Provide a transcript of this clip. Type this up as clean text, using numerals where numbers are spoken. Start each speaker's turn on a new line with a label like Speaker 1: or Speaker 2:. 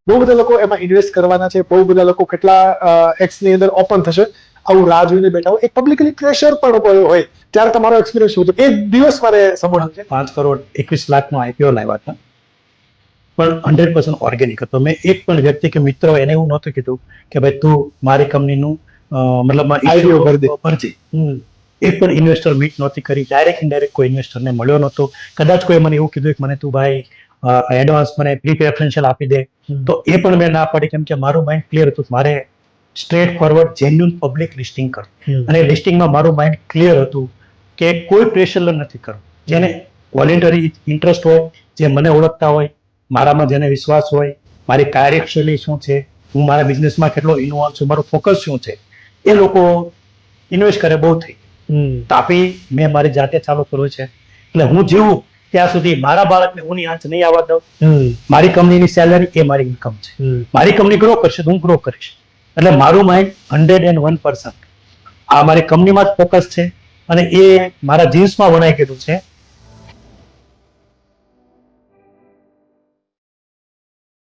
Speaker 1: બહુ બધા લોકો એમાં ઇન્વેસ્ટ કરવાના છે, બહુ બધા લોકો કેટલા એક્સ ની અંદર ઓપન થશે, આવું રાહ જોઈને બેઠા હોય. એક પબ્લિકલી પ્રેશર પણ હોય, ત્યારે તમારો એક્સપિરિયન્સ શું હતો? એક દિવસ મારે સાંભળવું છે.
Speaker 2: 5 કરોડ 21 લાખનો આઈપીઓ લાવ્યા હતા, પણ 100% ઓર્ગેનિક હતો. મેં એક પણ વ્યક્તિ કે મિત્ર એને એવું નહોતું કીધું કે ભાઈ તું મારી કંપનીનું મતલબ
Speaker 1: IPO કરી દે.
Speaker 2: ભરજે. એક પણ ઇન્વેસ્ટર મીટ નહોતી કરી, ડાયરેક્ટ ઇનડાયરેક્ટ કોઈ ઇન્વેસ્ટરને મળ્યો નહોતો. કદાચ કોઈ મને એવું કીધું કે મને તું ભાઈ એડવાન્સ મને પ્રી પ્રેફરન્શિયલ આપી દે, તો એ પણ મેં ના પાડી, કેમ કે મારું માઇન્ડ ક્લિયર હતું. મારે straight forward genuine public listing કરવું, અને લિસ્ટિંગમાં મારું માઇન્ડ ક્લિયર હતું કે કોઈ પ્રેશર નથી કરવું. જેને વોલેન્ટરી ઇન્ટરેસ્ટ હોય, જે મને ઓળખતા હોય, મારામાં જેને વિશ્વાસ હોય, મારી કાર્યશૈલી શું છે, હું મારા બિઝનેસમાં કેટલો ઇન્વોલ્વ છું, મારું ફોકસ શું છે, એ લોકો ઇન્વેસ્ટ કરે. બહુ થઈ તાપી મેં મારી જાતે ચાલુ કર્યું છે. એટલે હું જીવું ત્યાં સુધી મારા બાળકને હું આંચ નહીં આવવા દઉં. મારી કંપનીની સેલરી એ મારી ઇન્કમ છે. મારી કંપની ગ્રો કરશે તો હું ગ્રો કરીશ. એટલે મારું માઇન્ડ 101% આ મારી કંપનીમાં જ ફોકસ છે, અને એ મારા જીન્સમાં વણાઈ ગયેલું છે.